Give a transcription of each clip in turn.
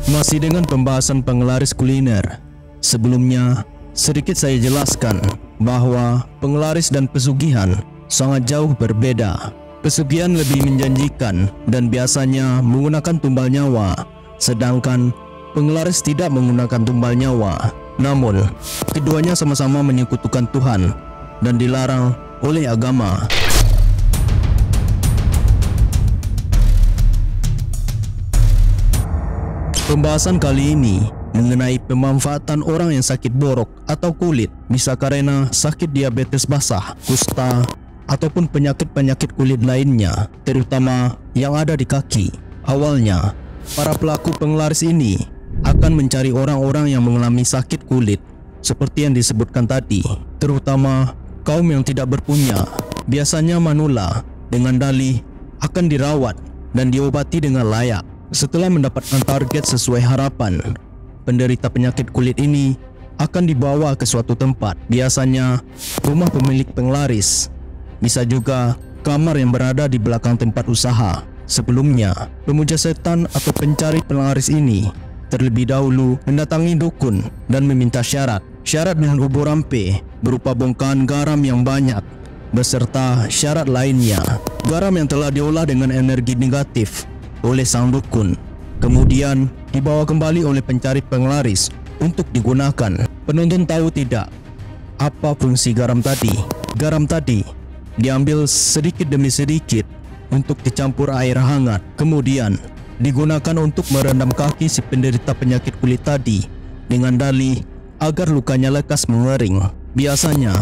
Masih dengan pembahasan penglaris kuliner. Sebelumnya, sedikit saya jelaskan bahwa penglaris dan pesugihan sangat jauh berbeda. Pesugihan lebih menjanjikan dan biasanya menggunakan tumbal nyawa, sedangkan penglaris tidak menggunakan tumbal nyawa. Namun, keduanya sama-sama menyekutukan Tuhan dan dilarang oleh agama. Pembahasan kali ini mengenai pemanfaatan orang yang sakit borok atau kulit, bisa karena sakit diabetes basah, kusta, ataupun penyakit-penyakit kulit lainnya, terutama yang ada di kaki. Awalnya, para pelaku penglaris ini akan mencari orang-orang yang mengalami sakit kulit seperti yang disebutkan tadi, terutama kaum yang tidak berpunya, biasanya manula, dengan dalih akan dirawat dan diobati dengan layak. Setelah mendapatkan target sesuai harapan, penderita penyakit kulit ini akan dibawa ke suatu tempat, biasanya rumah pemilik penglaris, bisa juga kamar yang berada di belakang tempat usaha. Sebelumnya, pemuja setan atau pencari penglaris ini terlebih dahulu mendatangi dukun dan meminta syarat dengan ubur rampe berupa bongkahan garam yang banyak, beserta syarat lainnya. Garam yang telah diolah dengan energi negatif oleh sang dukun, kemudian dibawa kembali oleh pencari penglaris untuk digunakan. Penonton tahu tidak apa fungsi garam tadi? Garam tadi diambil sedikit demi sedikit untuk dicampur air hangat, kemudian digunakan untuk merendam kaki si penderita penyakit kulit tadi dengan dalih agar lukanya lekas mengering. Biasanya,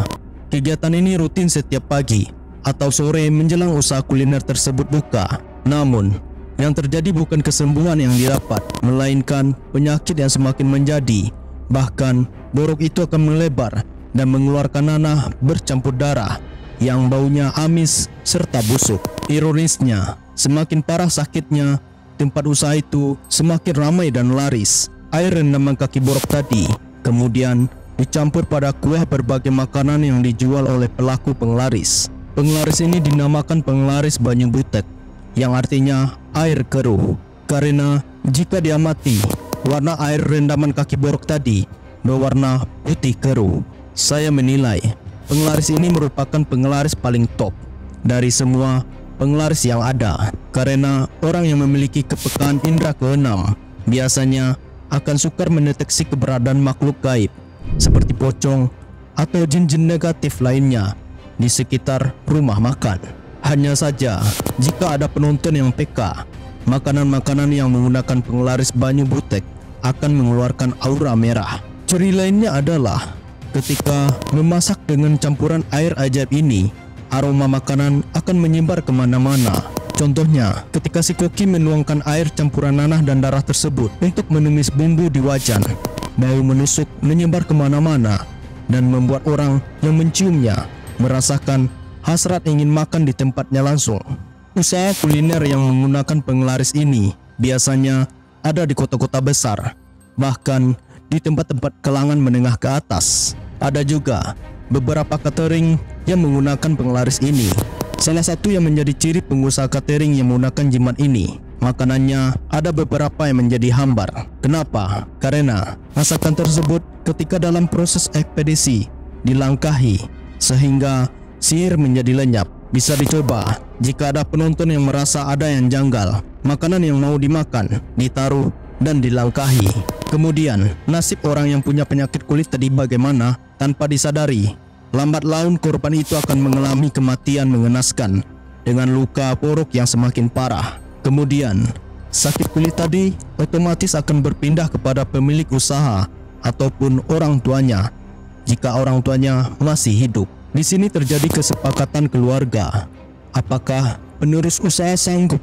kegiatan ini rutin setiap pagi atau sore menjelang usaha kuliner tersebut buka. Namun, yang terjadi bukan kesembuhan yang didapat, melainkan penyakit yang semakin menjadi. Bahkan, borok itu akan melebar dan mengeluarkan nanah bercampur darah yang baunya amis serta busuk. Ironisnya, semakin parah sakitnya, tempat usaha itu semakin ramai dan laris. Air rendaman kaki borok tadi kemudian dicampur pada kueh berbagai makanan yang dijual oleh pelaku penglaris. Penglaris ini dinamakan penglaris banyu butek, yang artinya air keruh, karena jika diamati warna air rendaman kaki borok tadi berwarna putih keruh. Saya menilai penglaris ini merupakan penglaris paling top dari semua penglaris yang ada, karena orang yang memiliki kepekaan indera keenam biasanya akan sukar mendeteksi keberadaan makhluk gaib seperti pocong atau jin-jin negatif lainnya di sekitar rumah makan. Hanya saja, jika ada penonton yang peka, makanan-makanan yang menggunakan penglaris banyu butek akan mengeluarkan aura merah. Ciri lainnya adalah ketika memasak dengan campuran air ajaib ini, aroma makanan akan menyebar kemana-mana. Contohnya, ketika si koki menuangkan air campuran nanah dan darah tersebut untuk menumis bumbu di wajan, bau menusuk menyebar kemana-mana dan membuat orang yang menciumnya merasakan hasrat ingin makan di tempatnya langsung. Usaha kuliner yang menggunakan penglaris ini biasanya ada di kota-kota besar, bahkan di tempat-tempat kalangan menengah ke atas. Ada juga beberapa catering yang menggunakan penglaris ini. Salah satu yang menjadi ciri pengusaha catering yang menggunakan jimat ini, makanannya ada beberapa yang menjadi hambar. Kenapa? Karena masakan tersebut ketika dalam proses ekspedisi dilangkahi sehingga sihir menjadi lenyap. Bisa dicoba jika ada penonton yang merasa ada yang janggal. Makanan yang mau dimakan ditaruh dan dilangkahi. Kemudian nasib orang yang punya penyakit kulit tadi bagaimana? Tanpa disadari, lambat laun korban itu akan mengalami kematian mengenaskan dengan luka borok yang semakin parah. Kemudian sakit kulit tadi otomatis akan berpindah kepada pemilik usaha ataupun orang tuanya jika orang tuanya masih hidup. Di sini terjadi kesepakatan keluarga. Apakah penerus usaha sanggup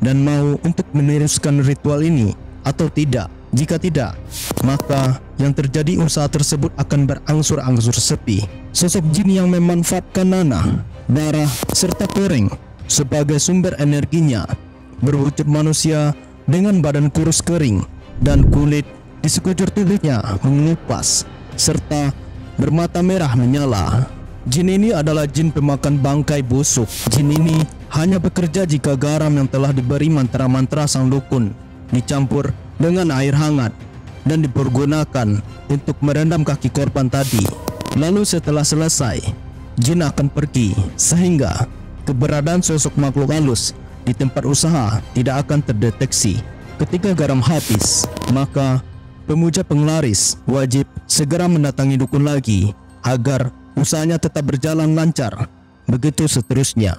dan mau untuk meneruskan ritual ini atau tidak? Jika tidak, maka yang terjadi usaha tersebut akan berangsur-angsur sepi. Sosok jin yang memanfaatkan nanah, darah, serta kering sebagai sumber energinya berwujud manusia dengan badan kurus kering dan kulit di sekujur tubuhnya mengelupas serta bermata merah menyala. Jin ini adalah jin pemakan bangkai busuk. Jin ini hanya bekerja jika garam yang telah diberi mantra-mantra sang dukun dicampur dengan air hangat dan dipergunakan untuk merendam kaki korban tadi. Lalu setelah selesai, jin akan pergi sehingga keberadaan sosok makhluk halus di tempat usaha tidak akan terdeteksi. Ketika garam habis, maka pemuja penglaris wajib segera mendatangi dukun lagi agar usahanya tetap berjalan lancar. Begitu seterusnya.